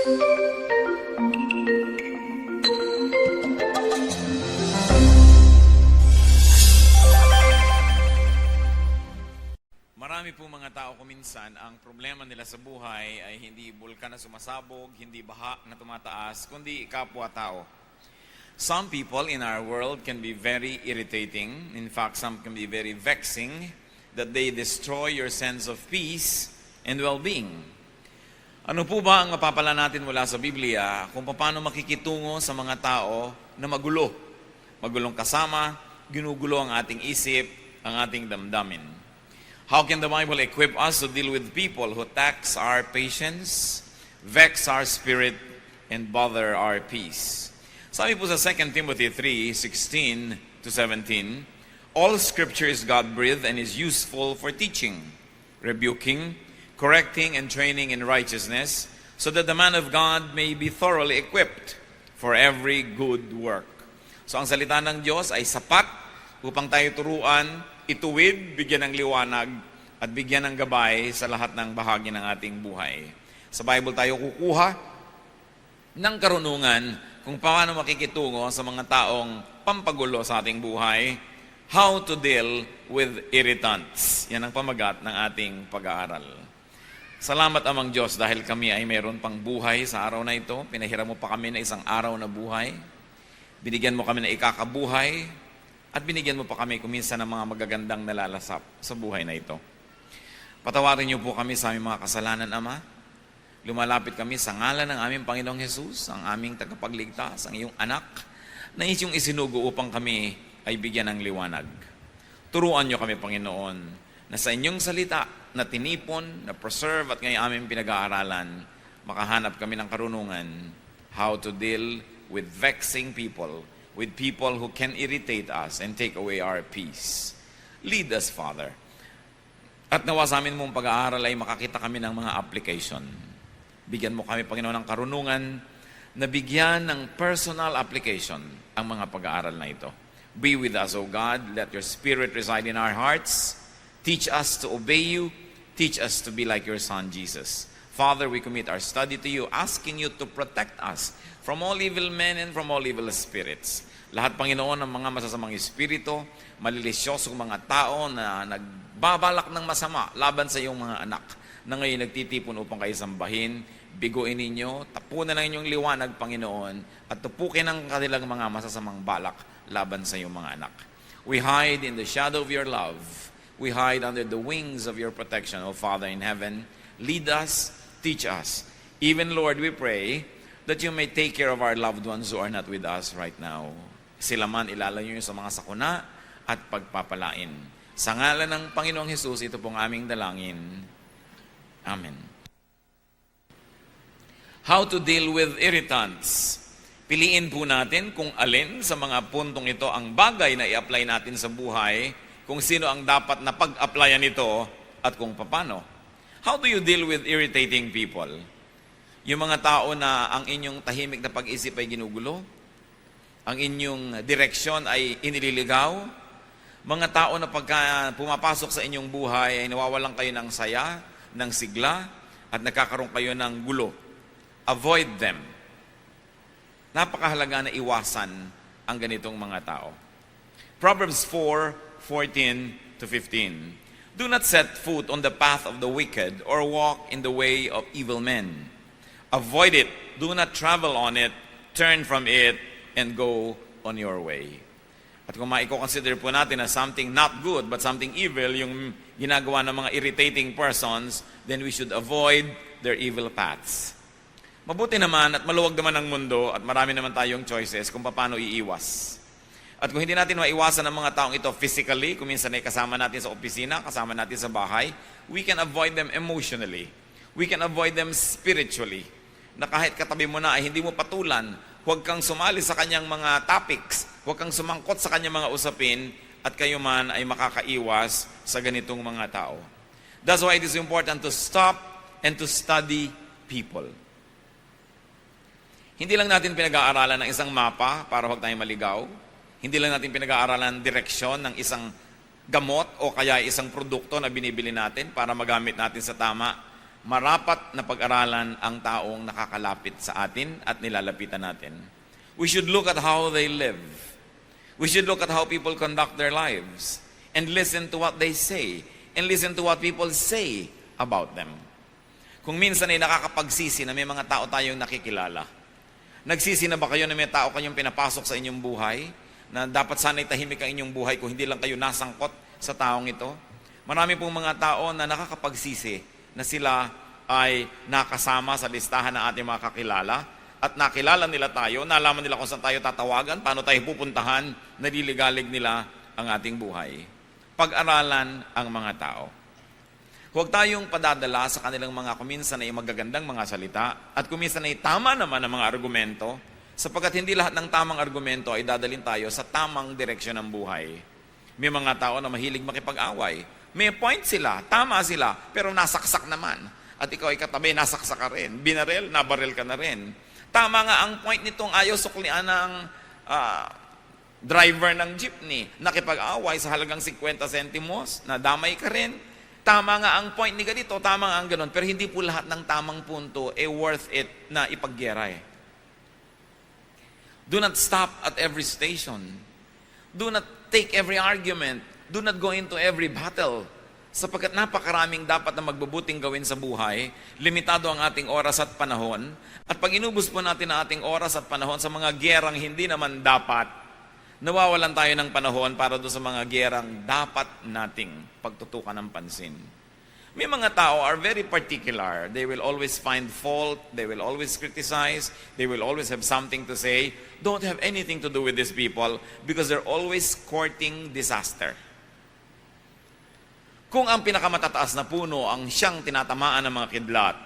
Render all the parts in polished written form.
Marami po mga tao kuminsan, ang problema nila sa buhay ay hindi bulkan na sumasabog, hindi baha na tumataas, kundi kapwa-tao. Some people in our world can be very irritating. In fact, some can be very vexing, that they destroy your sense of peace and well-being. Ano po ba ang mapapala natin mula sa Biblia kung paano makikitungo sa mga tao na magulo? Magulong kasama, ginugulo ang ating isip, ang ating damdamin. How can the Bible equip us to deal with people who tax our patience, vex our spirit, and bother our peace? Sabi po sa 2 Timothy 3:16-17, all Scripture is God-breathed and is useful for teaching, rebuking, correcting, and training in righteousness, so that the man of God may be thoroughly equipped for every good work. So ang salita ng Diyos ay sapat upang tayo turuan, ituwid, bigyan ng liwanag, at bigyan ng gabay sa lahat ng bahagi ng ating buhay. Sa Bible tayo kukuha ng karunungan kung paano makikitungo sa mga taong pampagulo sa ating buhay, how to deal with irritants. Yan ang pamagat ng ating pag-aaral. Salamat Amang Diyos dahil kami ay mayroon pang buhay sa araw na ito. Pinahiram mo pa kami na isang araw na buhay. Binigyan mo kami na ikakabuhay. At binigyan mo pa kami kuminsan ng mga magagandang nalalasap sa buhay na ito. Patawarin niyo po kami sa aming mga kasalanan, Ama. Lumalapit kami sa ngalan ng aming Panginoong Jesus, ang aming tagapagligtas, ang iyong anak, na iyong isinugo upang kami ay bigyan ng liwanag. Turuan niyo kami, Panginoon, na sa inyong salita na tinipon, na preserve at ngayon aming pinag-aaralan, makahanap kami ng karunungan how to deal with vexing people, with people who can irritate us and take away our peace. Lead us, Father. At nawa sa amin mong pag-aaral ay makakita kami ng mga application. Bigyan mo kami, Panginoon, ng karunungan na bigyan ng personal application ang mga pag-aaral na ito. Be with us, O God. Let your Spirit reside in our hearts. Teach us to obey you. Teach us to be like your Son, Jesus. Father, we commit our study to you, asking you to protect us from all evil men and from all evil spirits. Lahat, Panginoon, ng mga masasamang espiritu, malilisyosong mga tao na nagbabalak ng masama laban sa iyong mga anak, na ngayon nagtitipon upang kayo sambahin, biguin ninyo, tapunan ng inyong liwanag, Panginoon, at tupukin ang kanilang mga masasamang balak laban sa iyong mga anak. We hide in the shadow of your love. We hide under the wings of your protection, O Father in heaven. Lead us, teach us. Even, Lord, we pray that you may take care of our loved ones who are not with us right now. Sila man ilalayo sa mga sakuna at pagpapalain. Sa ngalan ng Panginoong Hesus, ito pong aming dalangin. Amen. How to deal with irritants. Piliin po natin kung alin sa mga puntong ito ang bagay na i-apply natin sa buhay, kung sino ang dapat na pag-applyan ito at kung paano. How do you deal with irritating people? Yung mga tao na ang inyong tahimik na pag-isip ay ginugulo, ang inyong direksyon ay inililigaw, mga tao na pagka pumapasok sa inyong buhay ay nawawalan kayo ng saya, ng sigla, at nagkakaroon kayo ng gulo. Avoid them. Napakahalaga na iwasan ang ganitong mga tao. Proverbs 4:14-15. Do not set foot on the path of the wicked or walk in the way of evil men. Avoid it. Do not travel on it. Turn from it and go on your way. At kung maiko-consider po natin na something not good but something evil, yung ginagawa ng mga irritating persons, then we should avoid their evil paths. Mabuti naman at maluwag naman ang mundo at marami naman tayong choices kung paano iiwas. At kung hindi natin maiwasan ang mga taong ito physically, kung minsan ay kasama natin sa opisina, kasama natin sa bahay, we can avoid them emotionally. We can avoid them spiritually. Na kahit katabi mo na ay hindi mo patulan, huwag kang sumali sa kanyang mga topics, huwag kang sumangkot sa kanyang mga usapin, at kayo man ay makakaiwas sa ganitong mga tao. That's why it is important to stop and to study people. Hindi lang natin pinag-aaralan ng isang mapa para huwag tayong maligaw. Hindi lang natin pinag-aaralan ng direksyon ng isang gamot o kaya isang produkto na binibili natin para magamit natin sa tama. marapat na pag-aralan ang taong nakakalapit sa atin at nilalapitan natin. We should look at how they live. We should look at how people conduct their lives and listen to what they say and listen to what people say about them. Kung minsan ay nakakapagsisi na may mga tao tayong nakikilala, nagsisi na ba kayo na may tao kayong pinapasok sa inyong buhay na dapat sana'y tahimik ang inyong buhay kung hindi lang kayo nasangkot sa taong ito? Marami pong mga tao na nakakapagsisi na sila ay nakasama sa listahan ng ating mga kakilala at nakilala nila tayo, nalaman nila kung saan tayo tatawagan, paano tayo pupuntahan, naliligalig nila ang ating buhay. Pag-aralan ang mga tao. Huwag tayong padadala sa kanilang mga kuminsan ay magagandang mga salita at kuminsan ay tama naman ang mga argumento sapagkat hindi lahat ng tamang argumento ay dadalhin tayo sa tamang direksyon ng buhay. May mga tao na mahilig makipag-away. May point sila, tama sila, pero nasaksak naman. At ikaw ay katabi, nasaksak ka rin. Binaril, nabaril ka na rin. Tama nga ang point nitong ayaw suklian ng driver ng jeepney. Nakipag-away sa halagang 50 centimos, nadamay ka rin. Tama nga ang point ni ganito, tama nga ang ganon. Pero hindi po lahat ng tamang punto worth it na ipagyera. Do not stop at every station. Do not take every argument. Do not go into every battle. Sapagkat napakaraming dapat na magbubuting gawin sa buhay, limitado ang ating oras at panahon, at pag inubos po natin ang ating oras at panahon sa mga gyerang hindi naman dapat, nawawalan tayo ng panahon para doon sa mga gyerang dapat nating pagtutukan ng pansin. May mga tao are very particular. They will always find fault. They will always criticize. They will always have something to say. Don't have anything to do with these people because they're always courting disaster. Kung ang pinakamatataas na puno ang siyang tinatamaan ng mga kidlat,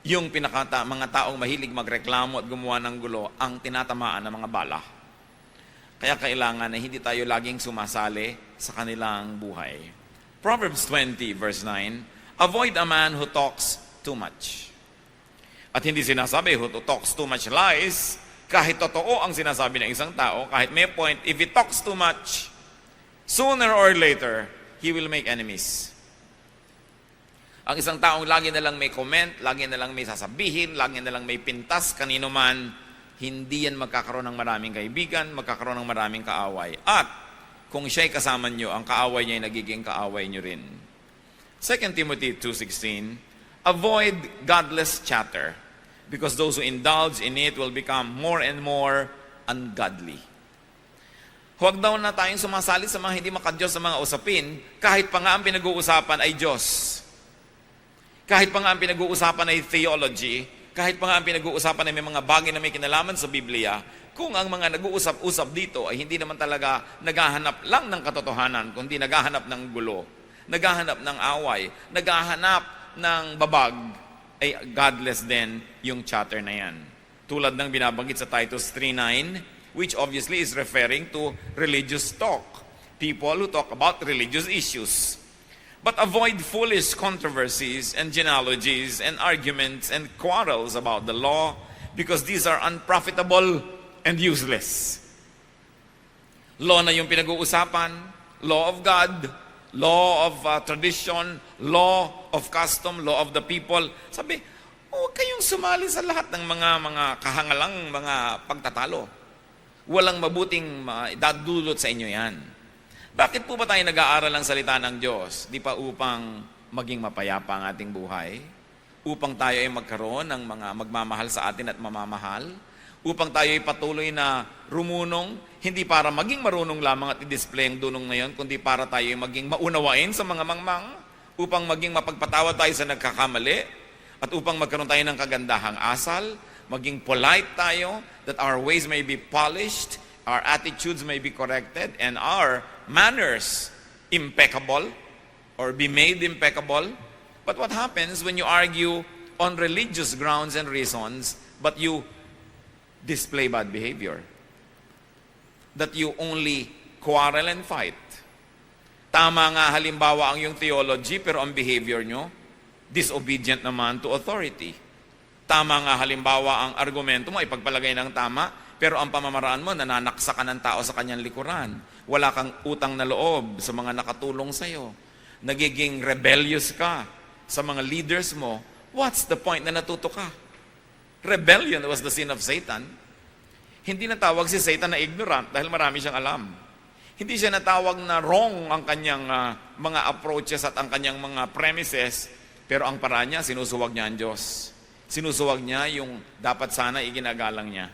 yung mga taong mahilig magreklamo at gumawa ng gulo, ang tinatamaan ng mga bala. Kaya kailangan na hindi tayo laging sumasali sa kanilang buhay. Proverbs 20 verse 9, avoid a man who talks too much. At hindi sinasabi who talks too much lies, kahit totoo ang sinasabi ng isang tao, kahit may point, if he talks too much, sooner or later, he will make enemies. Ang isang taong lagi na lang may comment, lagi na lang may sasabihin, lagi na lang may pintas, kanino man, hindi yan magkakaroon ng maraming kaibigan, magkakaroon ng maraming kaaway. At kung siya'y kasama nyo, ang kaaway niya ay nagiging kaaway nyo rin. 2 Timothy 2:16, avoid godless chatter, because those who indulge in it will become more and more ungodly. Huwag daw na tayong sumasali sa mga hindi makadiyos sa mga usapin, kahit pa nga ang pinag-uusapan ay Diyos. Kahit pa nga ang pinag-uusapan ay theology, kahit pa nga ang pinag-uusapan ay may mga bagay na may kinalaman sa Biblia, kung ang mga nag-uusap-usap dito ay hindi naman talaga naghahanap lang ng katotohanan, kundi naghahanap ng gulo, naghahanap ng away, naghahanap ng babag, ay godless din yung chatter na yan. Tulad ng binabanggit sa Titus 3:9, which obviously is referring to religious talk. People who talk about religious issues. But avoid foolish controversies and genealogies and arguments and quarrels about the law because these are unprofitable and useless. Law na yung pinag-uusapan, law of God, law of tradition, law of custom, law of the people. Sabi, huwag kayong sumali sa lahat ng mga kahangalang mga pagtatalo. Walang mabuting dadulot sa inyo yan. Bakit po ba tayo nag-aaral ng salita ng Diyos? Di pa upang maging mapayapa ang ating buhay? Upang tayo ay magkaroon ng mga magmamahal sa atin at mamamahal? Upang tayo ay patuloy na rumunong? Hindi para maging marunong lamang at i-display ang dunong na yon, kundi para tayo ay maging maunawain sa mga mangmang? Upang maging mapagpatawad tayo sa nagkakamali? At upang magkaroon tayo ng kagandahang asal? Maging polite tayo, that our ways may be polished, our attitudes may be corrected, and our manners impeccable, or be made impeccable. But what happens when you argue on religious grounds and reasons, but you display bad behavior? That you only quarrel and fight. Tama nga halimbawa ang yung theology, pero ang behavior nyo, disobedient naman to authority. Tama nga halimbawa ang argumento mo, ipagpalagay ng tama, pero ang pamamaraan mo, nananaksa ka ng tao sa kanyang likuran. Wala kang utang na loob sa mga nakatulong sa'yo. Nagiging rebellious ka sa mga leaders mo. What's the point na natuto ka? Rebellion was the sin of Satan. Hindi natawag si Satan na ignorant dahil marami siyang alam. Hindi siya natawag na wrong ang kanyang mga approaches at ang kanyang mga premises, pero ang paraan niya, sinusuwag niya ang Diyos. Sinusuwag niya yung dapat sana iginagalang niya.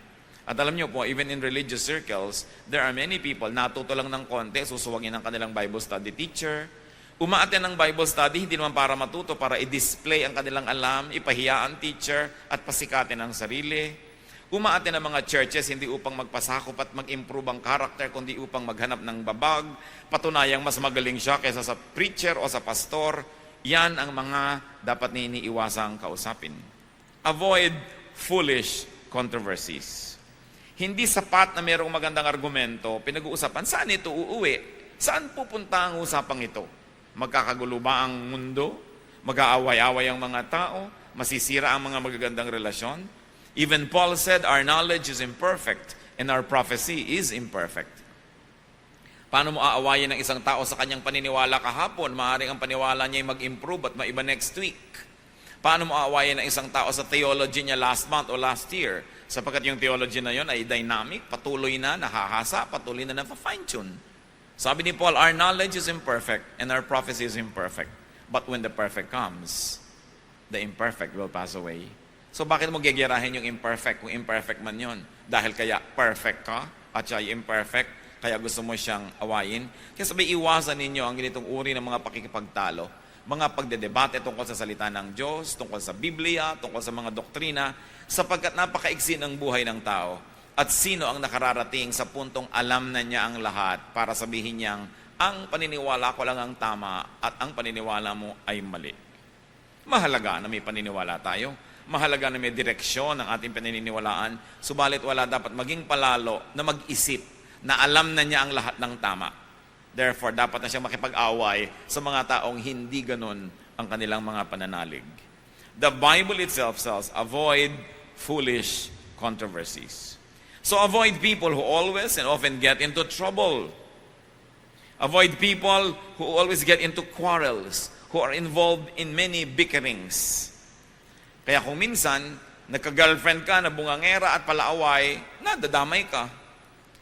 At alam niyo po, even in religious circles, there are many people, natuto lang ng konti, susuwagin ang kanilang Bible study teacher. Umaaten ng Bible study, hindi naman para matuto, para i-display ang kanilang alam, ipahiya ang teacher, at pasikatin ang sarili. Umaaten ng mga churches, hindi upang magpasakop at mag-improve ang character, kundi upang maghanap ng babag, patunayang mas magaling siya kaysa sa preacher o sa pastor. Yan ang mga dapat na iniiwasang kausapin. Avoid foolish controversies. Hindi sapat na mayroong magandang argumento, pinag-uusapan, saan ito uuwi? Saan pupunta ang usapang ito? Magkakagulo ba ang mundo? Mag-aaway-away ang mga tao? Masisira ang mga magagandang relasyon? Even Paul said, our knowledge is imperfect and our prophecy is imperfect. Paano mo aawayin ng isang tao sa kanyang paniniwala kahapon? Maaaring ang paniwala niya ay mag-improve at maiba next week. Paano mo aawayin ng isang tao sa theology niya last month o last year? Sapagkat yung theology na yon ay dynamic, patuloy na nahahasa, patuloy na na-fine-tune. Sabi ni Paul, our knowledge is imperfect and our prophecy is imperfect. But when the perfect comes, the imperfect will pass away. So bakit mo gegerahin yung imperfect kung imperfect man yon? Dahil kaya perfect ka at siya ay imperfect, kaya gusto mo siyang awayin. Kaya sabi, iwasan ninyo ang ganitong uri ng mga pakikipagtalo, mga pagdedebate tungkol sa salita ng Diyos, tungkol sa Biblia, tungkol sa mga doktrina, sapagkat napakaiksi ng buhay ng tao. At sino ang nakararating sa puntong alam na niya ang lahat para sabihin niyang, ang paniniwala ko lang ang tama at ang paniniwala mo ay mali. Mahalaga na may paniniwala tayo. Mahalaga na may direksyon ng ating paniniwalaan. Subalit wala dapat maging palalo na mag-isip na alam na niya ang lahat ng tama. Therefore, dapat na siyang makipag-away sa mga taong hindi ganun ang kanilang mga pananalig. The Bible itself says, avoid foolish controversies. So avoid people who always and often get into trouble. Avoid people who always get into quarrels, who are involved in many bickerings. Kaya kung minsan, nagka-girlfriend ka, nabungangera at palaaway, nadadamay ka.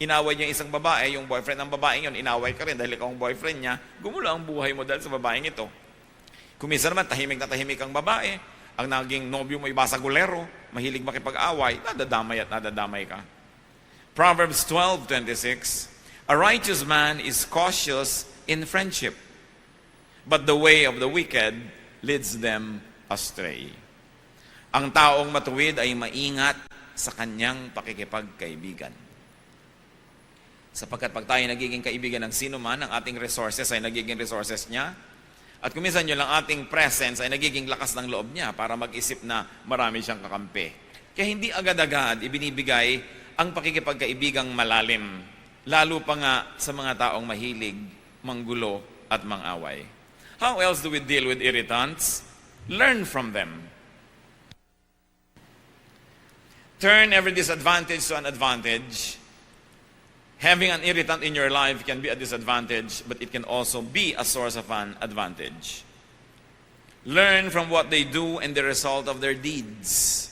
Inaway niya isang babae, yung boyfriend ng babaeng yun, inaway ka rin dahil ikaw ang boyfriend niya, gumulo ang buhay mo dahil sa babaeng ito. Kung minsan naman, tahimik na tahimik ang babae, ang naging nobyo mo ay basagulero, mahilig makipag-away, nadadamay at nadadamay ka. Proverbs 12:26, a righteous man is cautious in friendship, but the way of the wicked leads them astray. Ang taong matuwid ay maingat sa kanyang pakikipagkaibigan. Sapagkat pag tayo nagiging kaibigan ng sino man, ang ating resources ay nagiging resources niya. At kung minsan yun lang ating presence ay nagiging lakas ng loob niya para mag-isip na marami siyang kakampi. Kaya hindi agad-agad ibinibigay ang pakikipagkaibigang malalim. Lalo pa nga sa mga taong mahilig, manggulo at mangaway. How else do we deal with irritants? Learn from them. Turn every disadvantage to an advantage. Having an irritant in your life can be a disadvantage, but it can also be a source of an advantage. Learn from what they do and the result of their deeds.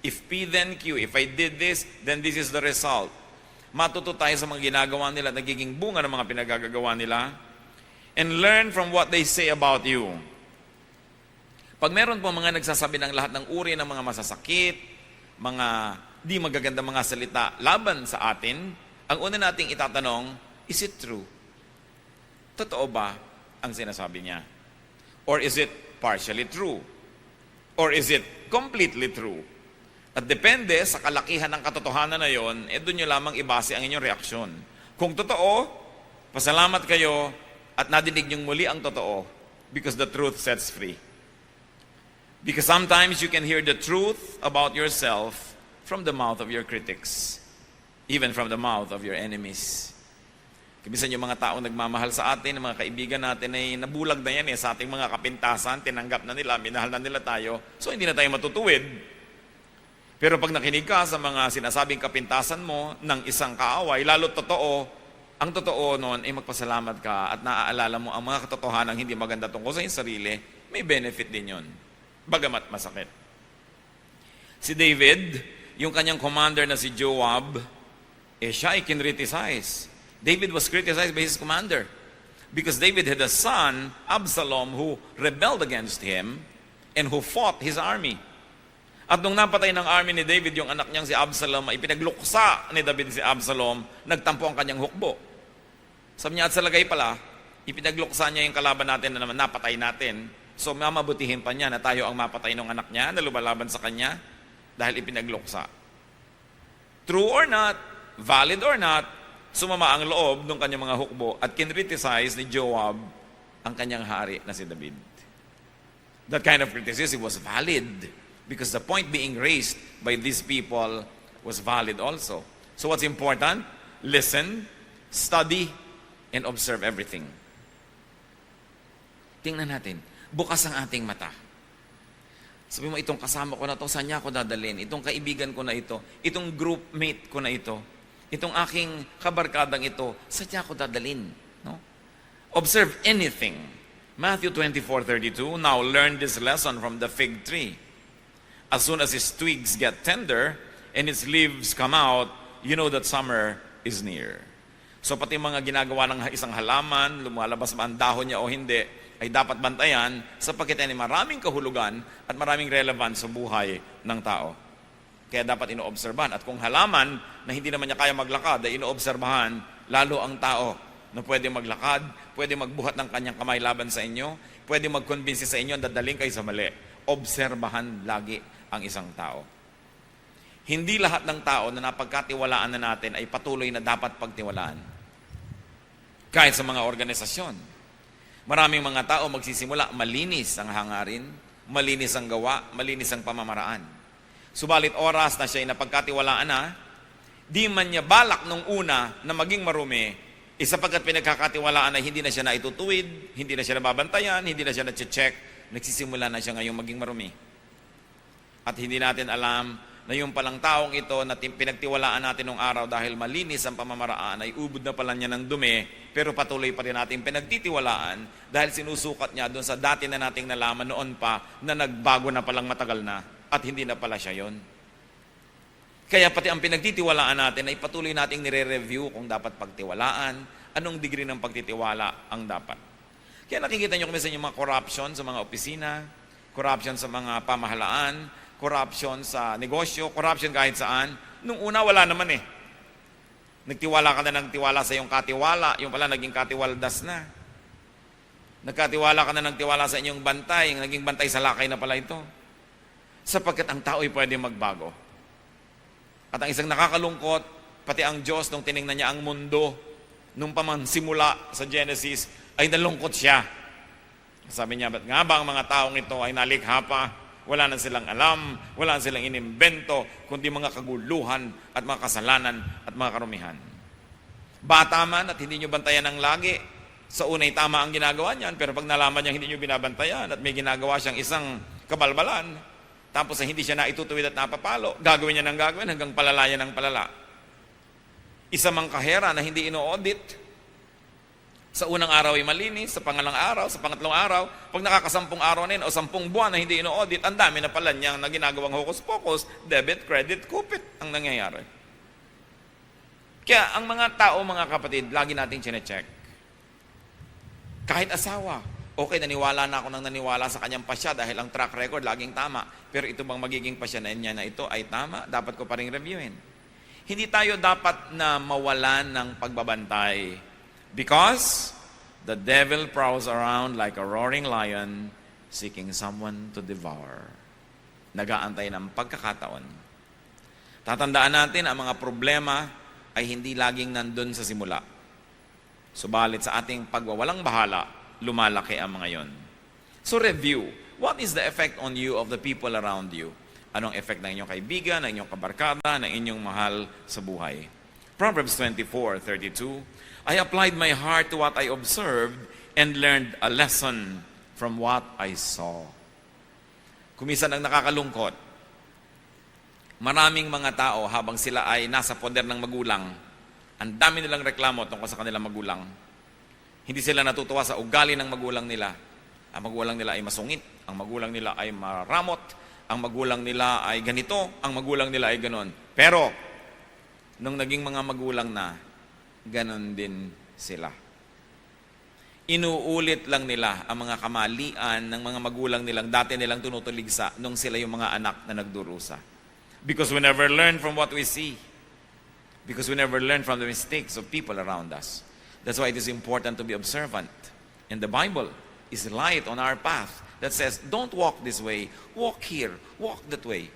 If P then Q, if I did this, then this is the result. Matuto tayo sa mga ginagawa nila, nagiging bunga ng mga pinagagagawa nila. And learn from what they say about you. Pag meron po mga nagsasabi ng lahat ng uri ng mga masasakit, mga di magagandang mga salita laban sa atin, ang una nating itatanong, is it true? Totoo ba ang sinasabi niya? Or is it partially true? Or is it completely true? At depende sa kalakihan ng katotohanan na yon, doon nyo lamang ibase ang inyong reaksyon. Kung totoo, pasalamat kayo at nadinig nyong muli ang totoo because the truth sets free. Because sometimes you can hear the truth about yourself from the mouth of your critics. Even from the mouth of your enemies. Kimisan yung mga taong nagmamahal sa atin, mga kaibigan natin ay nabulag na yan sa ating mga kapintasan, tinanggap na nila, minahal na nila tayo, so hindi na tayo matutuwid. Pero pag nakinig ka sa mga sinasabing kapintasan mo ng isang kaaway, lalo totoo, ang totoo noon ay magpasalamat ka at naaalala mo ang mga katotohanan hindi maganda tungkol sa iyong sarili, may benefit din yun. bagamat masakit. Si David, yung kanyang commander na si Joab, siya ay kinriticize. David was criticized by his commander because David had a son, Absalom, who rebelled against him and who fought his army. At nung napatay ng army ni David yung anak niyang si Absalom, ay pinagluksa ni David si Absalom, nagtampo ang kanyang hukbo. Sabi niya, at sa lagay pala, ipinagluksa niya yung kalaban natin na naman napatay natin. So mamabutihin pa niya na tayo ang mapatay ng anak niya na lumalaban sa kanya dahil ipinagluksa. True or not, valid or not, sumama ang loob ng kanyang mga hukbo at kinriticize ni Joab ang kanyang hari na si David. That kind of criticism was valid because the point being raised by these people was valid also. So what's important? Listen, study, and observe everything. Tingnan natin, bukas ang ating mata. Sabi mo, itong kasama ko na ito, saan niya ako dadalhin? Itong kaibigan ko na ito, itong groupmate ko na ito, itong aking kabarkadang ito, saan niya ako dadalhin? No? Observe anything. Matthew 24:32, now learn this lesson from the fig tree. As soon as its twigs get tender and its leaves come out, you know that summer is near. So pati mga ginagawa ng isang halaman, lumalabas ba ang dahon niya o hindi, ay dapat bantayan sapagkat ay maraming kahulugan at maraming relevant sa buhay ng tao. Kaya dapat inoobserbahan. At kung halaman na hindi naman niya kaya maglakad, ay inoobserbahan lalo ang tao na pwede maglakad, pwede magbuhat ng kanyang kamay laban sa inyo, pwede mag-convince sa inyo, dadaling kayo sa mali. Obserbahan lagi ang isang tao. Hindi lahat ng tao na napagkatiwalaan na natin ay patuloy na dapat pagtiwalaan. Kahit sa mga organisasyon. Maraming mga tao magsisimula, malinis ang hangarin, malinis ang gawa, malinis ang pamamaraan. Subalit oras na siya ay napagkatiwalaan na, di man niya balak nung una na maging marumi, sapagkat pinagkakatiwalaan na hindi na siya naitutuwid, hindi na siya nababantayan, hindi na siya na-check, nagsisimula na siya ngayong maging marumi. At hindi natin alam na yung palang taong ito na pinagtiwalaan natin nung araw dahil malinis ang pamamaraan ay ubod na pala niya ng dumi, pero patuloy pa rin natin pinagtitiwalaan dahil sinusukat niya doon sa dati na nating nalaman noon pa na nagbago na palang matagal na at hindi na pala siya yon. Kaya pati ang pinagtitiwalaan natin ay patuloy nating nire-review kung dapat pagtiwalaan, anong degree ng pagtitiwala ang dapat. Kaya nakikita nyo kami sa inyong mga corruption sa mga opisina, corruption sa mga pamahalaan, corruption sa negosyo, corruption kahit saan. Nung una, wala naman eh. Nagtiwala ka na ng tiwala sa iyong katiwala, yung pala naging katiwaldas na. Nagkatiwala ka na ng tiwala sa inyong bantay, yung naging bantay sa lakay na pala ito. Sapagkat ang tao ay pwede magbago. At ang isang nakakalungkot, pati ang Diyos, nung tiningnan niya ang mundo, nung simula sa Genesis, ay nalungkot siya. Sabi niya, ba't nga ba ang mga taong ito ay nalikha pa? Wala na silang alam, wala na silang inimbento, kundi mga kaguluhan at mga kasalanan at mga karumihan. Bata man at hindi nyo bantayan ng lagi, sa unay tama ang ginagawa niyan, pero pag nalaman niya hindi nyo binabantayan at may ginagawa siyang isang kabalbalan, tapos hindi siya naitutuwid at napapalo, gagawin niya ng gagawin hanggang palalayan ng palala. Isa mang kahera na hindi ino-audit, sa unang araw ay malinis, sa pangalang araw, sa pangatlong araw, pag nakakasampung araw na yun, o 10 buwan na hindi ino-audit, ang dami na pala niyang na ginagawang hocus-pocus, debit, credit, kupit ang nangyayari. Kaya ang mga tao, mga kapatid, lagi natin chinecheck. Kahit asawa, okay, naniwala na ako nang naniwala sa kanyang pasya dahil ang track record laging tama. Pero ito bang magiging pasya na niya na ito ay tama? Dapat ko pa rin reviewin. Hindi tayo dapat na mawalan ng pagbabantay. Because the devil prowls around like a roaring lion seeking someone to devour. Nag-aantay ng pagkakataon. Tatandaan natin ang mga problema ay hindi laging nandun sa simula. Subalit sa ating pagwawalang bahala, lumalaki ang mga yon. So review, what is the effect on you of the people around you? Anong effect ng inyong kaibigan, ng inyong kabarkada, ng inyong mahal sa buhay? Proverbs 24:32, I applied my heart to what I observed and learned a lesson from what I saw. Kumisan ang nakakalungkot, maraming mga tao habang sila ay nasa poder ng magulang, ang dami nilang reklamo tungkol sa kanilang magulang. Hindi sila natutuwa sa ugali ng magulang nila. Ang magulang nila ay masungit, ang magulang nila ay maramot, ang magulang nila ay ganito, ang magulang nila ay ganon. Pero, nung naging mga magulang na, ganon din sila. Inuulit lang nila ang mga kamalian ng mga magulang nilang dati nilang tinutuligsa nung sila yung mga anak na nagdurusa. Because we never learn from what we see. Because we never learn from the mistakes of people around us. That's why it is important to be observant. And the Bible is light on our path that says, don't walk this way, walk here, walk that way.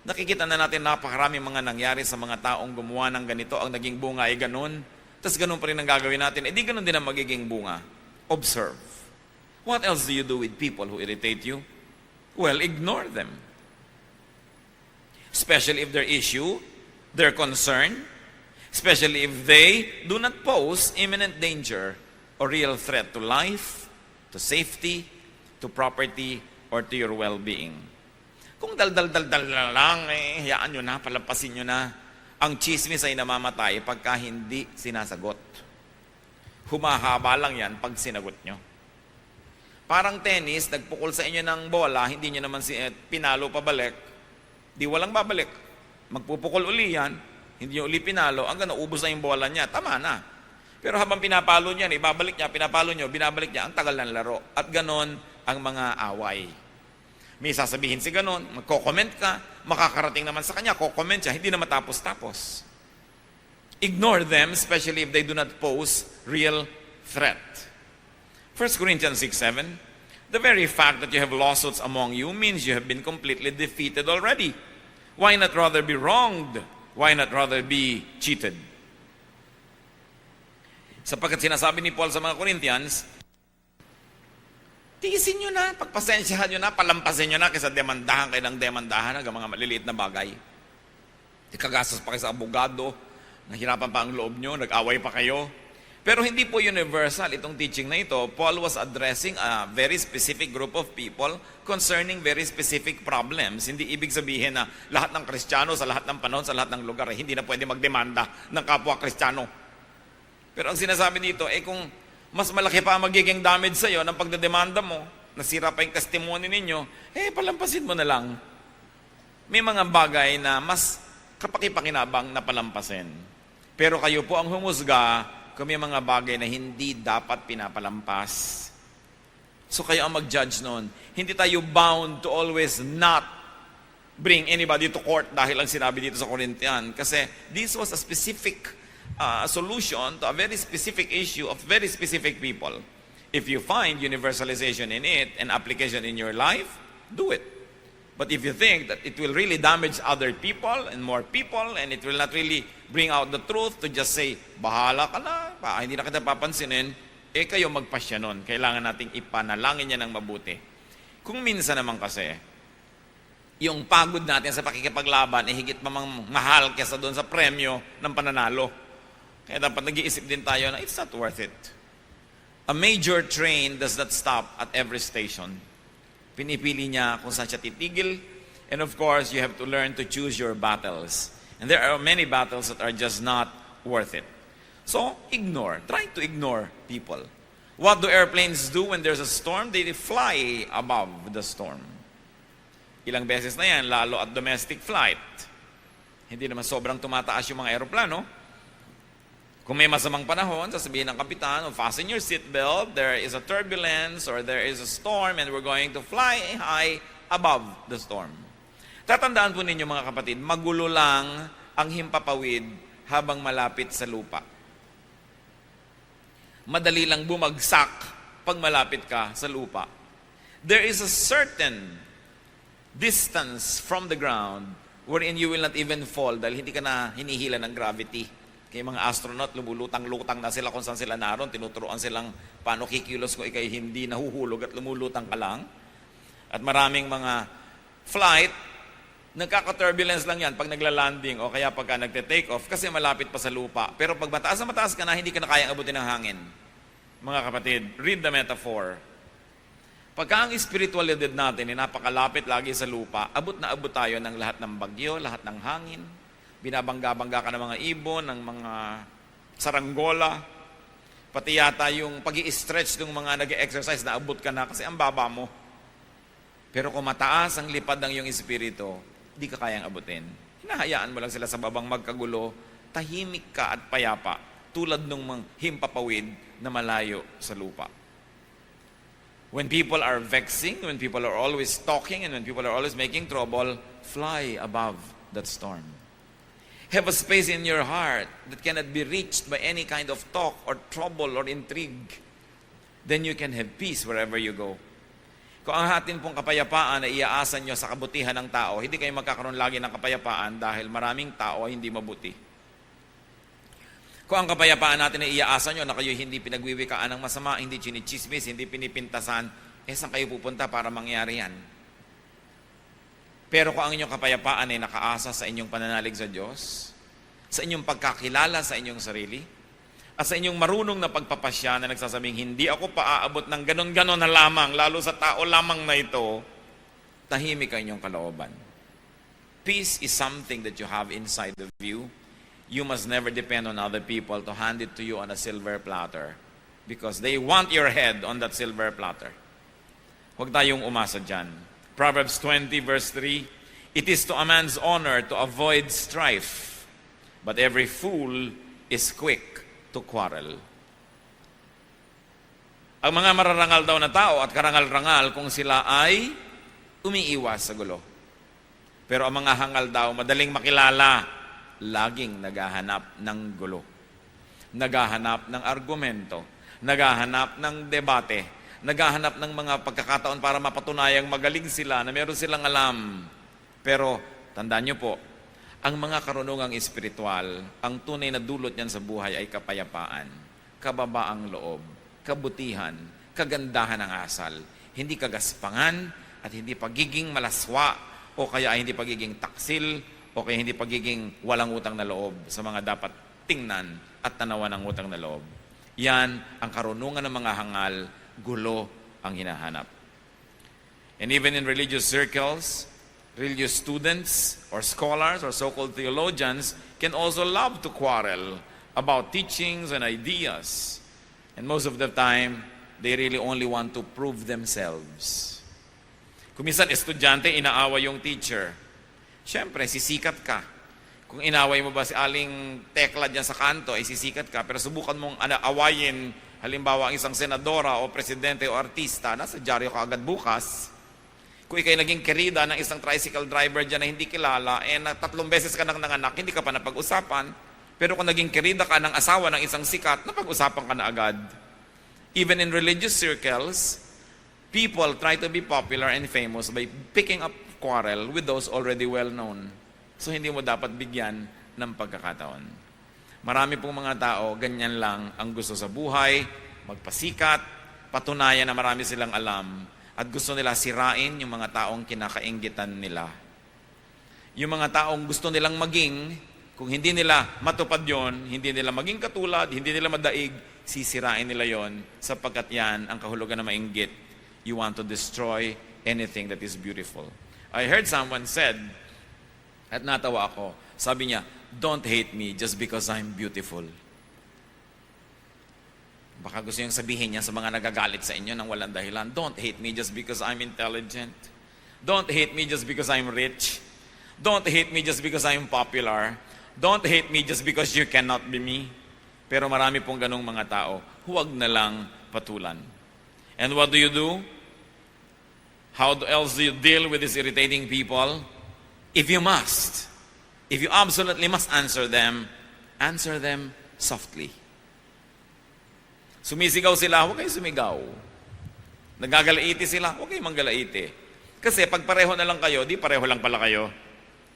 Nakikita na natin napakaraming mga nangyari sa mga taong gumawa ng ganito, ang naging bunga ay ganun, tapos ganun pa rin ang gagawin natin, di ganun din ang magiging bunga. Observe. What else do you do with people who irritate you? Well, ignore them. Especially if their issue, their concern, especially if they do not pose imminent danger or real threat to life, to safety, to property, or to your well-being. Kung dal-dal-dal-dal lang, hayaan nyo na, palampasin nyo na. Ang chismis ay namamatay pagka hindi sinasagot. Humahaba lang yan pag sinagot nyo. Parang tennis, nagpukol sa inyo ng bola, hindi nyo naman pinalo pabalik, di walang babalik. Magpupukol uli yan, hindi nyo uli pinalo, hanggang naubos na yung bola niya, tama na. Pero habang pinapalo niya, ibabalik niya, pinapalo niyo, binabalik niya, ang tagal ng laro. At ganon ang mga away. May sasabihin si ganon, magko-comment ka, makakarating naman sa kanya, ko-comment siya, hindi na matapos-tapos. Ignore them, especially if they do not pose real threat. 1 Corinthians 6:7, the very fact that you have lawsuits among you means you have been completely defeated already. Why not rather be wronged? Why not rather be cheated? Sapagkat sinasabi ni Paul sa mga Corinthians, tiisin nyo na, pagpasensyahan nyo na, palampasin nyo na, kaysa demandahan kayo ng demandahan ng mga maliliit na bagay. Ikagastos pa kayo sa abogado, nahirapan pa ang loob nyo, nag-away pa kayo. Pero hindi po universal itong teaching na ito. Paul was addressing a very specific group of people concerning very specific problems. Hindi ibig sabihin na lahat ng Kristiyano sa lahat ng panahon, sa lahat ng lugar, hindi na pwede magdemanda ng kapwa Kristiyano. Pero ang sinasabi dito, kung mas malaki pa ang magiging damage sa'yo ng pagdedemanda mo, nasira pa yung testimony ninyo, palampasin mo na lang. May mga bagay na mas kapakipakinabang na palampasin. Pero kayo po ang humusga kung may mga bagay na hindi dapat pinapalampas. So kayo ang mag-judge noon. Hindi tayo bound to always not bring anybody to court dahil ang sinabi dito sa Corinthian. Kasi this was a specific solution to a very specific issue of very specific people. If you find universalization in it and application in your life, do it. But if you think that it will really damage other people and more people and it will not really bring out the truth to just say, bahala ka na, hindi na kita papansinin, kayo magpasya nun. Kailangan nating ipanalangin niya ng mabuti. Kung minsan naman kasi, yung pagod natin sa pakikipaglaban higit mamang mahal kesa doon sa premyo ng pananalo. Kaya dapat nag-iisip din tayo na it's not worth it. A major train does not stop at every station. Pinipili niya kung saan siya titigil. And of course, you have to learn to choose your battles. And there are many battles that are just not worth it. So, ignore. Try to ignore people. What do airplanes do when there's a storm? They fly above the storm. Ilang beses na yan, lalo at domestic flight. Hindi naman sobrang tumataas yung mga aeroplano. Kung may masamang panahon, sasabihin ng kapitan, fasten your seatbelt, there is a turbulence or there is a storm and we're going to fly high above the storm. Tatandaan po ninyo mga kapatid, magulo lang ang himpapawid habang malapit sa lupa. Madali lang bumagsak pag malapit ka sa lupa. There is a certain distance from the ground wherein you will not even fall dahil hindi ka na hinihila ng gravity. Kaya mga astronaut, lumulutang-lutang na sila kung saan sila naroon. Tinuturoan silang paano kikilos ko ikay hindi nahuhulog at lumulutang ka lang. At maraming mga flight, nagkaka-turbulence lang yan pag nagla-landing o kaya pagka nagte-take off kasi malapit pa sa lupa. Pero pag mataas na mataas ka na, hindi ka na kayang abutin ng hangin. Mga kapatid, read the metaphor. Pagka ang spiritualidad natin ay napakalapit lagi sa lupa, abot na abot tayo ng lahat ng bagyo, lahat ng hangin, binabangga-bangga ka ng mga ibon, ng mga saranggola. Pati yata yung pag-i-stretch ng mga nag-exercise, naabot ka na kasi ang baba mo. Pero kung mataas ang lipad ng iyong espiritu, di ka kayang abutin. Hinahayaan mo lang sila sa babang magkagulo, tahimik ka at payapa, tulad ng mga himpapawid na malayo sa lupa. When people are vexing, when people are always talking, and when people are always making trouble, fly above that storm. Have a space in your heart that cannot be reached by any kind of talk or trouble or intrigue. Then you can have peace wherever you go. Kung ang atin pong kapayapaan ay iaasan nyo sa kabutihan ng tao, hindi kayo magkakaroon lagi ng kapayapaan dahil maraming tao ay hindi mabuti. Kung ang kapayapaan natin ay iaasan nyo na kayo hindi pinagwiwikaan ng masama, hindi chinichismis, hindi pinipintasan, saan kayo pupunta para mangyari yan? Pero kung ang inyong kapayapaan ay nakaasa sa inyong pananalig sa Diyos, sa inyong pagkakilala sa inyong sarili, at sa inyong marunong na pagpapasya na nagsasabing, hindi ako paaabot ng ganon-ganon na lamang, lalo sa tao lamang na ito, tahimik ang inyong kalooban. Peace is something that you have inside of you. You must never depend on other people to hand it to you on a silver platter because they want your head on that silver platter. Huwag tayong umasa dyan. Proverbs 20 verse 3, it is to a man's honor to avoid strife, but every fool is quick to quarrel. Ang mga mararangal daw na tao at karangal-rangal kung sila ay umiiwas sa gulo. Pero ang mga hangal daw, madaling makilala, laging naghahanap ng gulo. Naghahanap ng argumento, naghahanap ng debate, naghahanap ng mga pagkakataon para mapatunayang magaling sila, na meron silang alam. Pero, tandaan nyo po, ang mga karunungang espiritual, ang tunay na dulot niyan sa buhay ay kapayapaan, kababaang loob, kabutihan, kagandahan ng asal, hindi kagaspangan, at hindi pagiging malaswa, o kaya ay hindi pagiging taksil, o kaya hindi pagiging walang utang na loob sa mga dapat tingnan at tanawan ng utang na loob. Yan ang karunungan ng mga hangal, gulo ang hinahanap. And even in religious circles, religious students or scholars or so-called theologians can also love to quarrel about teachings and ideas. And most of the time, they really only want to prove themselves. Kung minsan estudyante, inaaway yung teacher. Siyempre, sisikat ka. Kung inaway mo ba si Aling Tekla dyan sa kanto, ay sisikat ka. Pero subukan mong awayin, halimbawa, ang isang senadora o presidente o artista, nasa dyaryo ka agad bukas. Kung ikay naging kerida ng isang tricycle driver dyan na hindi kilala, na 3 beses ka nang nanganak, hindi ka pa napag-usapan. Pero kung naging kerida ka ng asawa ng isang sikat, napag-usapan ka na agad. Even in religious circles, people try to be popular and famous by picking up quarrel with those already well-known. So hindi mo dapat bigyan ng pagkakataon. Marami pong mga tao, ganyan lang ang gusto sa buhay, magpasikat, patunayan na marami silang alam, at gusto nila sirain yung mga taong kinakainggitan nila. Yung mga taong gusto nilang maging, kung hindi nila matupad yon, hindi nila maging katulad, hindi nila madaig, sisirain nila yon, sapagkat yan ang kahulugan na mainggit. You want to destroy anything that is beautiful. I heard someone said, at natawa ako, sabi niya, don't hate me just because I'm beautiful. Baka gusto niyang sabihin niya sa mga nagagalit sa inyo ng walang dahilan, don't hate me just because I'm intelligent. Don't hate me just because I'm rich. Don't hate me just because I'm popular. Don't hate me just because you cannot be me. Pero marami pong ganong mga tao, huwag na lang patulan. And what do you do? How else do you deal with these irritating people? If you absolutely must answer them softly. Sumisigaw sila, huwag kayo sumigaw. Nagagalaiti sila, huwag kayo manggalaiti. Kasi pag pareho na lang kayo, di pareho lang pala kayo.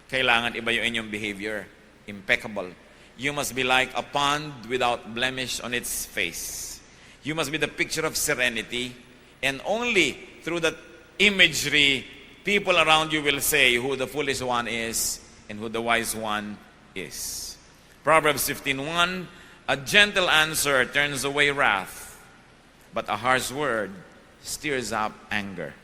Kailangan iba yung inyong behavior. Impeccable. You must be like a pond without blemish on its face. You must be the picture of serenity. And only through that imagery, people around you will say who the foolish one is and who the wise one is. Proverbs 15:1, a gentle answer turns away wrath, but a harsh word stirs up anger.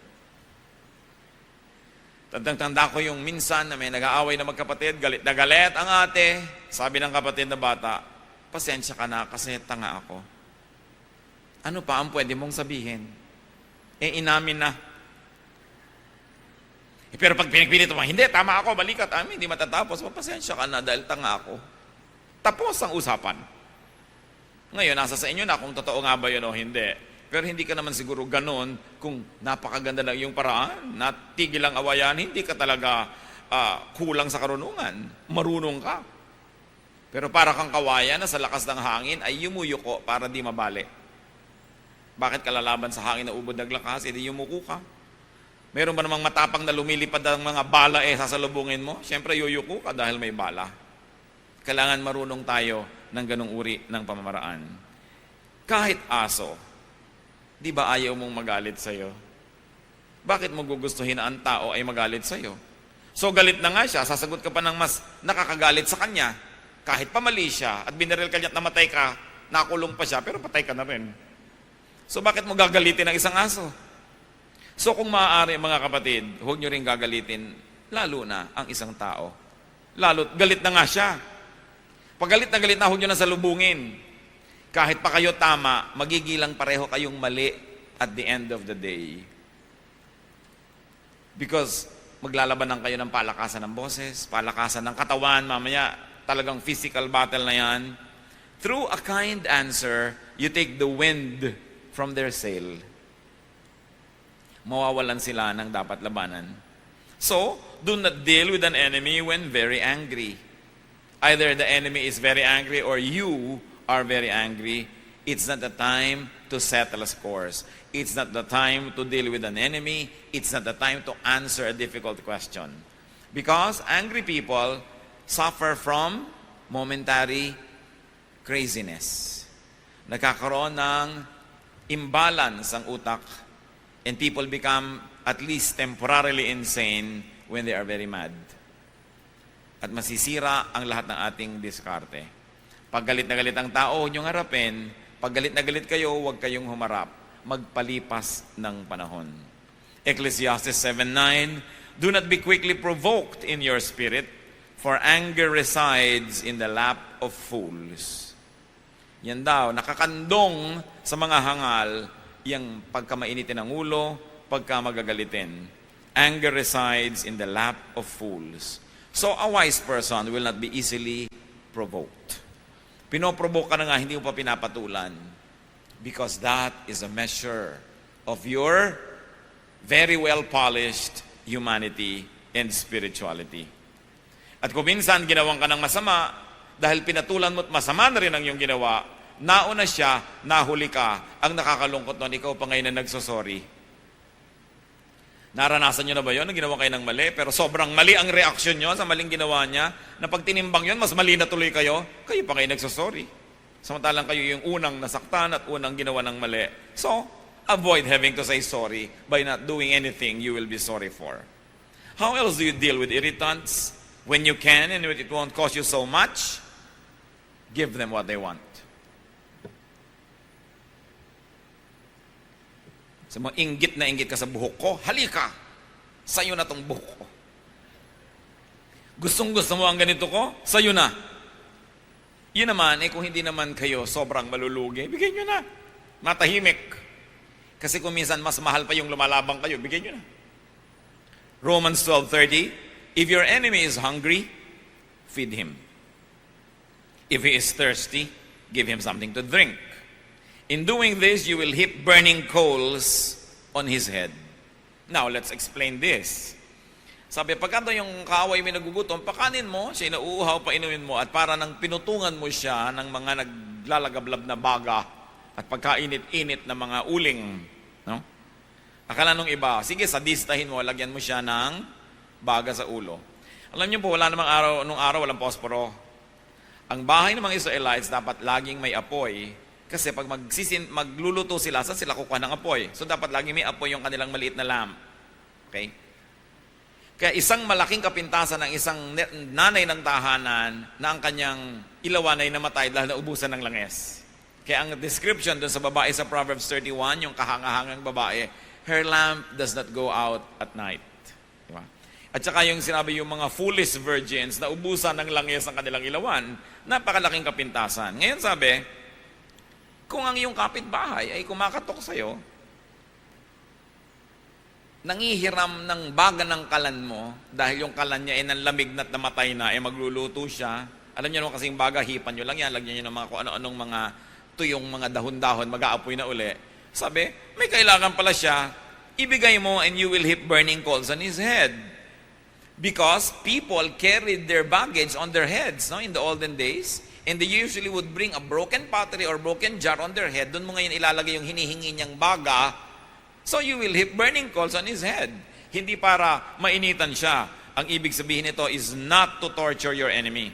Tandang-tanda ko yung minsan na may nag-aaway na magkapatid, galit na galit ang ate. Sabi ng kapatid na bata, pasensya ka na kasi tanga ako. Ano pa ang pwede mong sabihin? Inamin na. Pero pag pinagpilit mo, hindi, tama ako, mali ka, hindi matatapos. Pasensya ka na dahil tanga ako. Tapos ang usapan. Ngayon, nasa sa inyo na kung totoo nga ba yun o hindi. Pero hindi ka naman siguro ganun kung napakaganda ng iyong paraan, natigil ang awayan, hindi ka talaga kulang sa karunungan. Marunong ka. Pero para kang kawayan na sa lakas ng hangin ay yumuyuko para di mabali. Bakit ka lalaban sa hangin na ubod naglakas? Hindi yumuko ka. Meron ba namang matapang na lumilipad ang mga bala sasalubungin mo? Siyempre yuyuko ka dahil may bala. Kailangan marunong tayo ng ganong uri ng pamamaraan. Kahit aso, di ba ayaw mong magalit sa'yo? Bakit mo gugustuhin na ang tao ay magalit sa'yo? So galit na nga siya, sasagot ka pa ng mas nakakagalit sa kanya. Kahit pa mali siya at binaril ka niya at namatay ka, nakulong pa siya, pero patay ka na rin. So bakit mo gagalitin ang isang aso? So kung maaari mga kapatid, huwag nyo rin gagalitin, lalo na ang isang tao. Lalo, galit na nga siya. Pag galit na, huwag nyo na salubungin. Kahit pa kayo tama, magigilang pareho kayong mali at the end of the day. Because maglalabanan kayo ng palakasan ng boses, palakasan ng katawan, mamaya talagang physical battle na yan. Through a kind answer, you take the wind from their sail. Mawawalan sila ng dapat labanan. So, do not deal with an enemy when very angry. Either the enemy is very angry or you are very angry. It's not the time to settle scores. It's not the time to deal with an enemy. It's not the time to answer a difficult question. Because angry people suffer from momentary craziness. Nagkakaroon ng imbalance ang utak and people become at least temporarily insane when they are very mad. At masisira ang lahat ng ating diskarte. Pag galit na galit ang tao, huwag niyong harapin. Pag galit na galit kayo, huwag kayong humarap. Magpalipas ng panahon. Ecclesiastes 7:9, do not be quickly provoked in your spirit, for anger resides in the lap of fools. Yan daw, nakakandong sa mga hangal, yung pagka mainitin ang ulo, pagka magagalitin. Anger resides in the lap of fools. So a wise person will not be easily provoked. Pinoprovoke ka na nga, hindi mo pa pinapatulan. Because that is a measure of your very well-polished humanity and spirituality. At kung minsan ginawang ka ng masama, dahil pinatulan mo at masama na rin ang iyong ginawa, nauna siya, nahuli ka, ang nakakalungkot nun, ikaw pa ngayon na nagsosorry. Naranasan nyo na ba yun? Ginawa kayo ng mali, pero sobrang mali ang reaksyon nyo sa maling ginawa niya, na pag tinimbang yun, mas mali na tuloy kayo pa ngayon nagsosorry. Samantalang kayo yung unang nasaktan at unang ginawa ng mali. So, avoid having to say sorry by not doing anything you will be sorry for. How else do you deal with irritants? When you can and it won't cost you so much, give them what they want. Sa mga inggit na inggit ka sa buhok ko, halika! Sa'yo na tong buhok ko. Gustong-gusto mo ang ganito ko? Sa'yo na. Yun naman, kung hindi naman kayo sobrang malulugi, bigyan nyo na. Matahimik. Kasi kung minsan mas mahal pa yung lumalabang kayo, bigyan nyo na. Romans 12:30, if your enemy is hungry, feed him. If he is thirsty, give him something to drink. In doing this, you will heap burning coals on his head. Now, let's explain this. Sabi, pagka yung kaaway may nagugutom, pakanin mo, siya nauuhaw, painumin mo, at para nang pinutungan mo siya ng mga naglalagablab na baga at pagkainit-init na mga uling. No? Akala nung iba, sige, sadistahin mo, lagyan mo siya ng baga sa ulo. Alam niyo po, nung araw, walang posporo. Ang bahay ng mga Israelites dapat laging may apoy. Kasi pag magluluto sila, saan sila kukuha ng apoy? So dapat lagi may apoy yung kanilang maliit na lamp. Okay? Kaya isang malaking kapintasan ng isang nanay ng tahanan na ang kanyang ilawan ay namatay dahil naubusan ng langes. Kaya ang description dun sa babae sa Proverbs 31, yung kahangahangang babae, her lamp does not go out at night. Diba? At saka yung sinabi yung mga foolish virgins na ubusan ng langes ang kanilang ilawan, napakalaking kapintasan. Ngayon sabi, Kung ang iyong kapitbahay ay kumakatok sa'yo, nangihiram ng baga ng kalan mo, dahil yung kalan niya ay nanlamig na't namatay na, magluluto siya. Alam niyo naman kasing baga, hipan niyo lang yan, lagyan niyo ng mga kung ano-anong mga tuyong mga dahon-dahon, mag-aapoy na uli. Sabi, may kailangan pala siya, ibigay mo and you will heap burning coals on his head. Because people carried their baggage on their heads, no, in the olden days. And they usually would bring a broken pottery or broken jar on their head. Doon mo ngayon ilalagay yung hinihingi niyang baga. So you will heap burning coals on his head. Hindi para mainitan siya. Ang ibig sabihin nito is not to torture your enemy.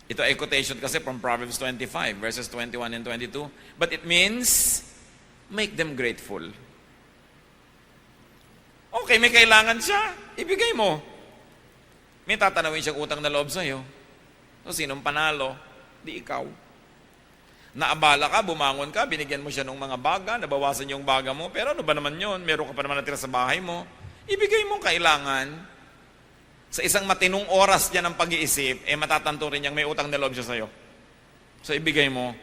Ito ay quotation kasi from Proverbs 25, verses 21 and 22. But it means, make them grateful. Okay, may kailangan siya. Ibigay mo. May tatanawin siyang utang na loob sa'yo. So, sinong panalo? Di ikaw. Naabala ka, bumangon ka, binigyan mo siya ng mga baga, nabawasan yung baga mo, pero ano ba naman yun? Meron ka pa naman natira sa bahay mo. Ibigay mo kailangan. Sa isang matinong oras niya ng pag-iisip, matatanto rin niyang may utang na loob siya sa'yo. So, ibigay mo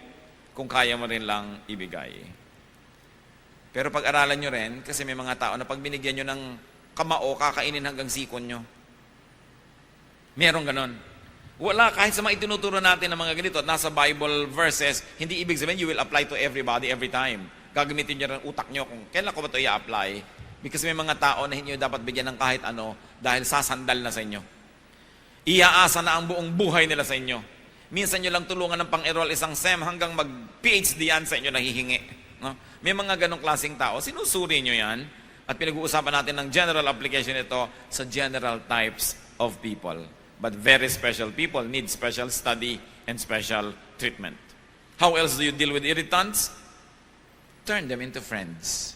kung kaya mo rin lang ibigay. Pero pag-aralan nyo rin, kasi may mga tao na pag binigyan nyo ng kamao, kakainin hanggang sikon nyo. Merong ganon. Wala, kahit sa mga itinuturo natin ng mga ganito, at nasa Bible verses, hindi ibig sabihin you will apply to everybody every time. Gagamitin nyo rin utak nyo kung kailan ko ba ito i-apply. Because may mga tao na hindi nyo dapat bigyan ng kahit ano dahil sasandal na sa inyo. Iaasa na ang buong buhay nila sa inyo. Minsan nyo lang tulungan ng pang-enroll isang SEM hanggang mag-PhD yan sa inyo nahihingi. No? May mga ganong klaseng tao, sinusuri nyo yan at pinag-uusapan natin ng general application ito sa general types of people. But very special people need special study and special treatment. How else do you deal with irritants? Turn them into friends.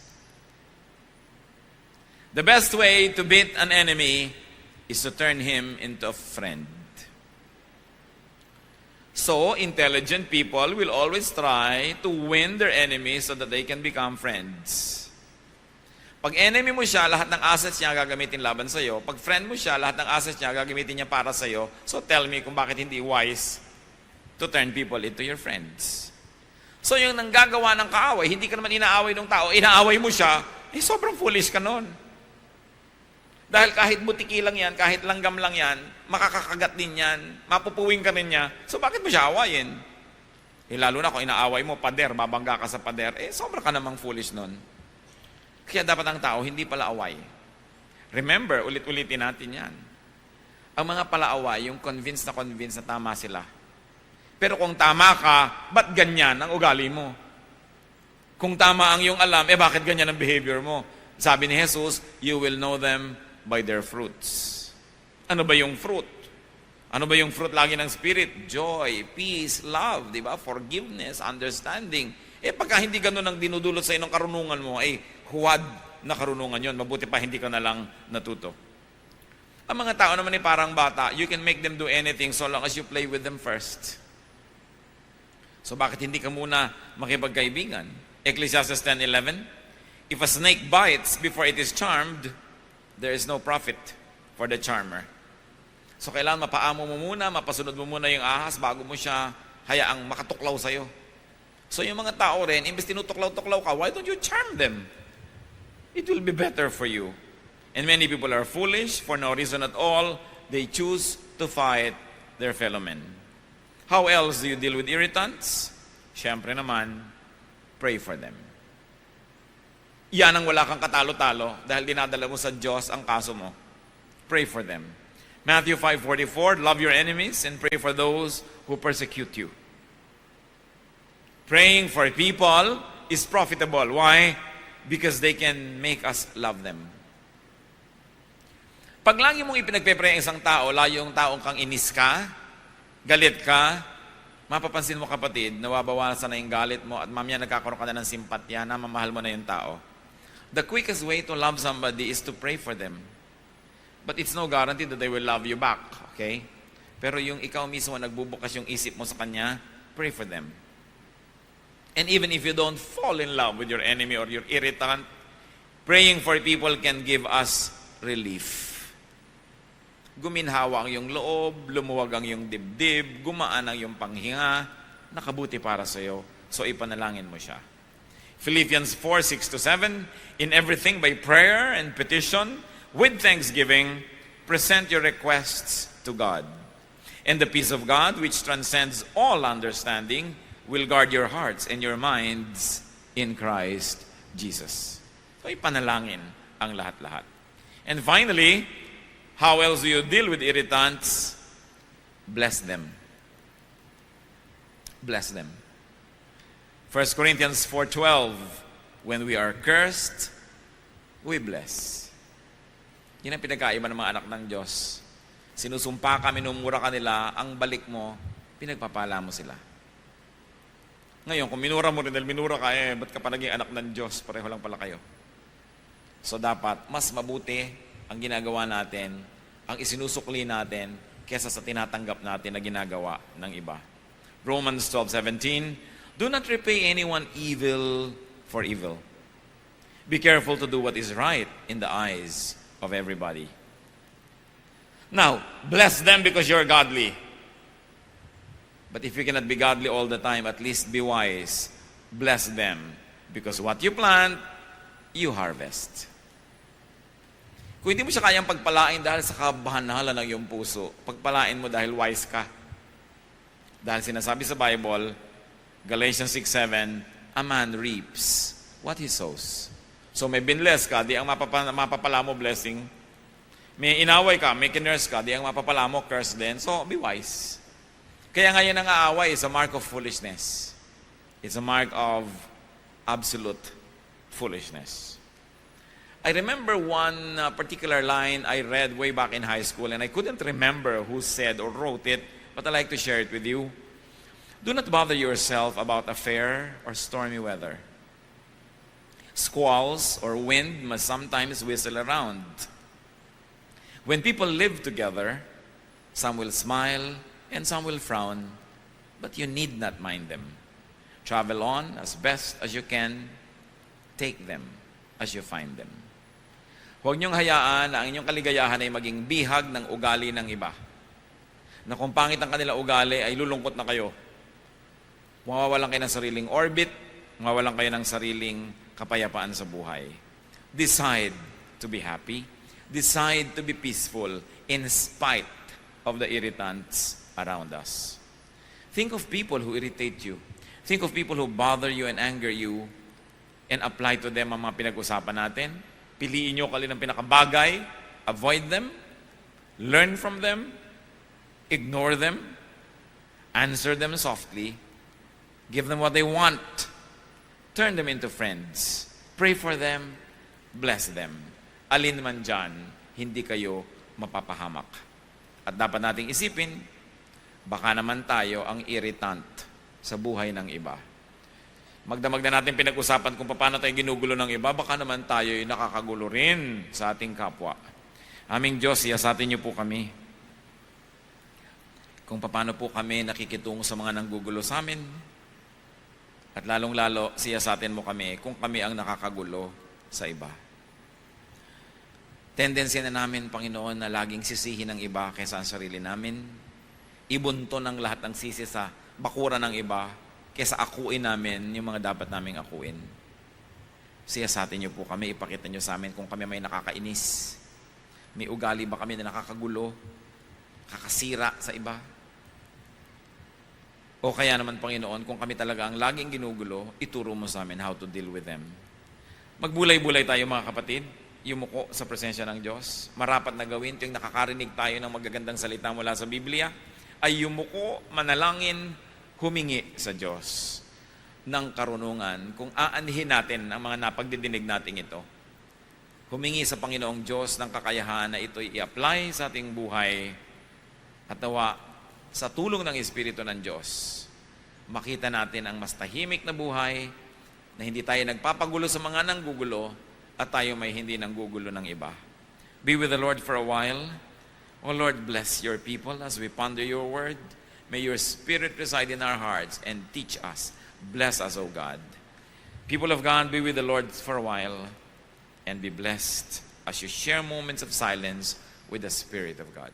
The best way to beat an enemy is to turn him into a friend. So, intelligent people will always try to win their enemies so that they can become friends. Pag enemy mo siya, lahat ng assets niya gagamitin laban sa'yo. Pag friend mo siya, lahat ng assets niya gagamitin niya para sa'yo. So tell me kung bakit hindi wise to turn people into your friends. So yung nanggagawa ng kaaway, hindi ka naman inaaway ng tao, inaaway mo siya, sobrang foolish ka nun. Dahil kahit butiki lang yan, kahit langgam lang yan, makakakagat din yan, mapupuwing ka rin niya, so bakit mo siya awayin? Lalo na kung inaaway mo, pader, babangga ka sa pader, sobra ka namang foolish nun. Kaya dapat ang tao hindi pala away. Remember, ulit-ulitin natin yan. Ang mga palaaway, yung convinced na tama sila. Pero kung tama ka, ba't ganyan ang ugali mo? Kung tama ang iyong alam, bakit ganyan ang behavior mo? Sabi ni Jesus, you will know them by their fruits. Ano ba yung fruit? Ano ba yung fruit lagi ng Spirit? Joy, peace, love, di ba? Forgiveness, understanding. Pagka hindi ganun ang dinudulot sa inong karunungan mo, huwad na karunungan yon. Mabuti pa hindi ka na lang natuto. Ang mga tao naman parang bata, you can make them do anything so long as you play with them first. So bakit hindi ka muna makipagkaibigan? Ecclesiastes 10:11, if a snake bites before it is charmed, there is no profit for the charmer. So kailangan mapaamo mo muna, mapasunod mo muna yung ahas bago mo siya hayaang makatuklaw sa'yo. So yung mga tao rin, imbes tinutuklaw-tuklaw ka, why don't you charm them? It will be better for you. And many people are foolish for no reason at all. They choose to fight their fellow men. How else do you deal with irritants? Siyempre naman, pray for them. Yan ang wala kang katalo-talo dahil dinadala mo sa Diyos ang kaso mo. Pray for them. Matthew 5:44, love your enemies and pray for those who persecute you. Praying for people is profitable. Why? Because they can make us love them. Pag lagi mong ipinagpe-pray ang isang tao, layo yung taong kang inis ka, galit ka, mapapansin mo kapatid, nawabawasan na yung galit mo at mamaya nagkakaroon ka na ng simpatya, namamahal mo na yung tao. The quickest way to love somebody is to pray for them. But it's no guarantee that they will love you back. Okay? Pero yung ikaw mismo nagbubukas yung isip mo sa kanya, pray for them. And even if you don't fall in love with your enemy or your irritant, praying for people can give us relief. Guminhawa ang iyong loob, lumuwag ang iyong dibdib, gumaan ang iyong panghinga, nakabuti para sa iyo. So ipanalangin mo siya. Philippians 4:6-7, in everything by prayer and petition, with thanksgiving, present your requests to God. And the peace of God, which transcends all understanding, will guard your hearts and your minds in Christ Jesus. So ipanalangin ang lahat-lahat. And finally, how else do you deal with irritants? Bless them. Bless them. 1 Corinthians 4:12, when we are cursed, we bless. Yan ang pinagkaiba ng mga anak ng Diyos. Sinusumpa ka, minumura ka nila, ang balik mo, pinagpapala mo sila. Ngayon, kung minura mo rin dahil minura ka, ba't ka pa naging anak ng Diyos? Pareho lang pala kayo. So dapat, mas mabuti ang ginagawa natin, ang isinusukli natin, kesa sa tinatanggap natin na ginagawa ng iba. Romans 12:17, do not repay anyone evil for evil. Be careful to do what is right in the eyes of everybody. Now, bless them because you're godly. But if you cannot be godly all the time, at least be wise. Bless them because what you plant, you harvest. Kung hindi mo siya kayang pagpalain dahil sa kabahan-hala ng iyong puso, pagpalain mo dahil wise ka. Dahil sinasabi sa Bible, Galatians 6:7, a man reaps what he sows. So may binless ka, di ang mapapala mo blessing. May inaway ka, may kinurse ka, di ang mapapala mo curse din. So be wise. Kaya ngayon ang aaway is a mark of foolishness. It's a mark of absolute foolishness. I remember one particular line I read way back in high school, and I couldn't remember who said or wrote it, but I'd like to share it with you. Do not bother yourself about a fair or stormy weather. Squalls or wind must sometimes whistle around. When people live together, some will smile and some will frown, but you need not mind them. Travel on as best as you can. Take them as you find them. Huwag niyong hayaan na ang inyong kaligayahan ay maging bihag ng ugali ng iba. Na kung pangit ang kanila ugali, ay lulungkot na kayo. Mawawalan kayo ng sariling orbit, mawawalan kayo ng sariling kapayapaan sa buhay. Decide to be happy. Decide to be peaceful in spite of the irritants around us. Think of people who irritate you. Think of people who bother you and anger you, and apply to them ang mga pinag-usapan natin. Piliin nyo kalin ang pinakabagay, avoid them, learn from them, ignore them, answer them softly, give them what they want, turn them into friends, pray for them, bless them. Alin man dyan, hindi kayo mapapahamak. At dapat nating isipin, baka naman tayo ang irritant sa buhay ng iba. Magdamag na natin pinag-usapan kung paano tayo ginugulo ng iba, baka naman tayo ay nakakagulo rin sa ating kapwa. Aming Diyos, siyasatin niyo po kami. Kung paano po kami nakikitungo sa mga nanggugulo sa amin. At lalong-lalo, siyasatin mo kami kung kami ang nakakagulo sa iba. Tendency na namin, Panginoon, na laging sisihin ng iba kaysa ang sarili namin. Ibunto ng lahat ng sisi sa bakura ng iba kaysa akuin namin yung mga dapat naming akuin. Siyasatin niyo po kami, ipakita niyo sa amin kung kami may nakakainis. May ugali ba kami na nakakagulo, kakasira sa iba? O kaya naman, Panginoon, kung kami talaga ang laging ginugulo, ituro mo sa amin how to deal with them. Magbulay-bulay tayo mga kapatid, yumuko sa presensya ng Diyos. Marapat na gawin tuwing nakakarinig tayo ng magagandang salita mula sa Biblia, ay yumuko, manalangin, humingi sa Diyos ng karunungan kung aanhin natin ang mga napagdidinig natin ito. Humingi sa Panginoong Diyos ng kakayahan na ito'y i-apply sa ating buhay at nawa sa tulong ng Espiritu ng Diyos, makita natin ang mas tahimik na buhay na hindi tayo nagpapagulo sa mga nanggugulo at tayo may hindi nanggugulo ng iba. Be with the Lord for a while. O Lord, bless your people as we ponder your word. May your Spirit reside in our hearts and teach us. Bless us, O God. People of God, be with the Lord for a while and be blessed as you share moments of silence with the Spirit of God.